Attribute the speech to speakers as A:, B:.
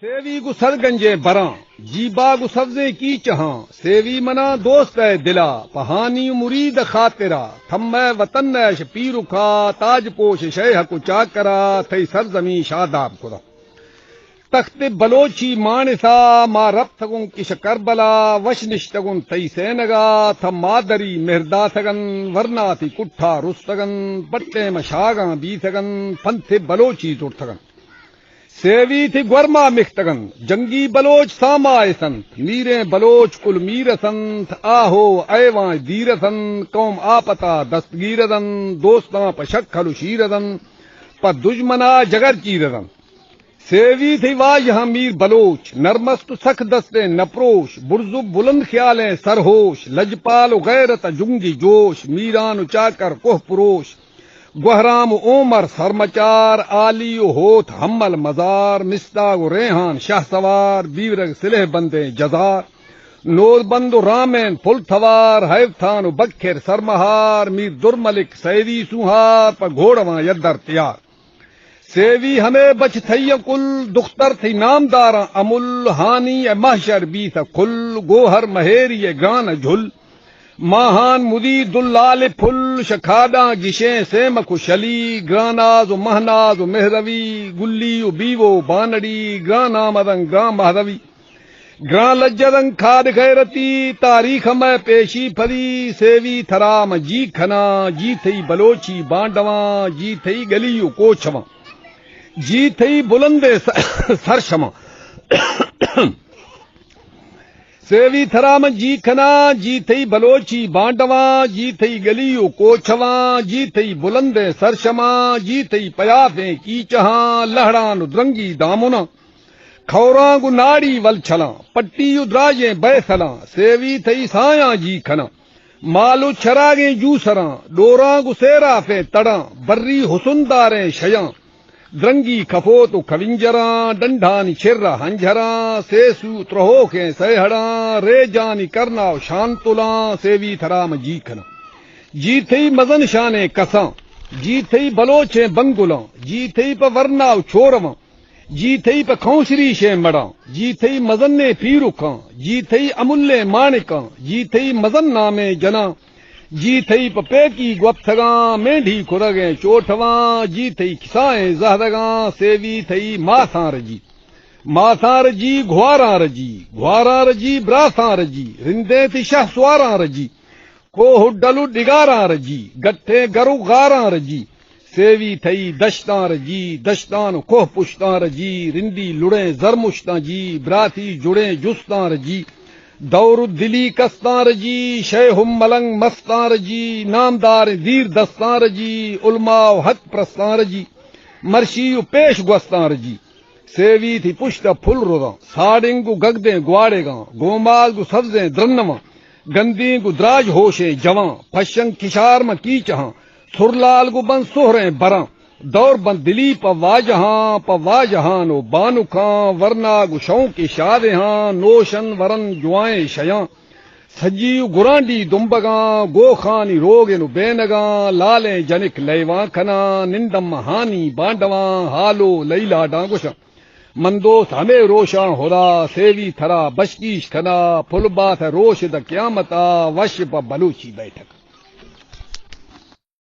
A: savvy گو سر گنجے براں جی باغ سبزے کی چہاں savvy منا دوست ہے دلا پہانی مرید خاطرہ تھم وطن ایش پیرو کھا تاج پوش شیخ کو چاکرا تھئی سرزمی شاداب کرا تخت بلوچی مانسا ما رب تگن کش کربلا وش نشتگن تئی سینگا تھم مادری مہردا تگن ورنا تھی کٹھا رستگن پٹے مشاگاں بیتگن پنتھ بلوچی زرتگن سیوی تھی گورما مختگن جنگی بلوچ ساما سنت میرے بلوچ کل میر سنت آہو ایواں دیرسن قوم آپتا دستگیردن دوستاں پشک کھلو شیردن پ دشمنا جگر چیردن سیوی تھی واجہ میر بلوچ نرمست سخ دستے نپروش برزو بلند خیالیں سرہوش لجپال و غیرت جنگی جوش میران چاکر کوہ پروش گہرام عمر سرمچار عالی و ہوت حمل مزار مستاگ و ریحان شاہ سوار بیورگ سلح بندے جزار نوز بند و رامین پل تھوار حیفتان و بکھر سرمہار میر درملک سیوی سوہار پر گھوڑواں یدر تیار سیوی ہمیں بچ تھی کل دختر تھی نامداراں امل ہانی محشر بی تھا کل گوہر مہیری گان جھل ماہان مدی دلال پھل شکھاڈاں گشیں سیم کشلی گراناز و مہناز و مہروی گلی و بیو بانڑی گران آمدن گران مہروی گران لجدن کھاد غیرتی تاریخ میں پیشی پھری سیوی تھرام جی کھنا جی تھی بلوچی بانڈواں جی تھی گلی و کوچواں جی تھی بلندے سرشماں سیوی تھرام جی کھنا جی تھی بلوچی بانڈواں جی تھی گلیو کوچواں جی تھی بلندے سرشماں جی تھی پیافیں کی چہاں لہڑان درنگی دامنا کھوراں گو ناڑی ول چھلاں پٹی دراجیں بیسلاں سیوی تھی سایاں جی کھنا مالو چھراگیں جوسراں ڈوراں گو سیرا فے تڑاں بری حسنداریں شیاں درنگی کھفوت و کھونجراں ڈنڈانی چھرا ہنجھراں سیسو ترہو کے سہڑاں رے جانی کرنا و شانتلاں سیوی تھرام جی کھنا جی تھی مزن شانے کساں جی تھی بلوچیں بنگلاں جی تھی پا ورنا و چھورواں جی تھی پا کھونسری شے مڑاں جی تھی مزن پیرکاں جی تھی املے مانکاں جی تھی مزن نامے جناں جی تھی پپے کی گوپتگاں مینڈھی کھرگیں چوٹھواں جی تھی کسائیں زہدگاں سیوی تھی ماساں رجی گھواراں رجی براساں رجی رندے تھی شاہ سواراں رجی کوہ ڈلو ڈگاراں رجی گٹھے گرو غاراں رجی سیوی تھی دشتاں رجی دشتان کوہ پشتاں رجی رندی لڑیں زرمشتاں جی براتی جڑیں جستاں رجی دور دلی کستاں رجی شیخ ملنگ مستاں رجی نامدار دیر دستاں رجی علماء و حق پرستاں رجی مرشی و پیش گوستاں رجی سیوی تھی پشت پھل روگاں ساڑنگو گگدیں گواڑے گاں گومال گو سبزیں درنواں گندیں گو دراج ہوشیں جواں پشنگ کشار میں کی چہاں سرلال گو بن سہریں براں دور بند دلی پا واجہاں و بانو کھاں ورنا گو شوں کی شادے ہاں نوشن ورن جوائیں شیاں سجی گرانڈی دمبگاں گو خانی روگن بینگاں لالیں جنک لیواں کھنا نندم ہانی بانڈواں حالو لیلا ڈانگوشاں مندوس ہمیں روشاں ہورا سیوی تھرا بشکیش کھنا پھل بات روش دا قیامتا وش پا بلوچی بیٹھک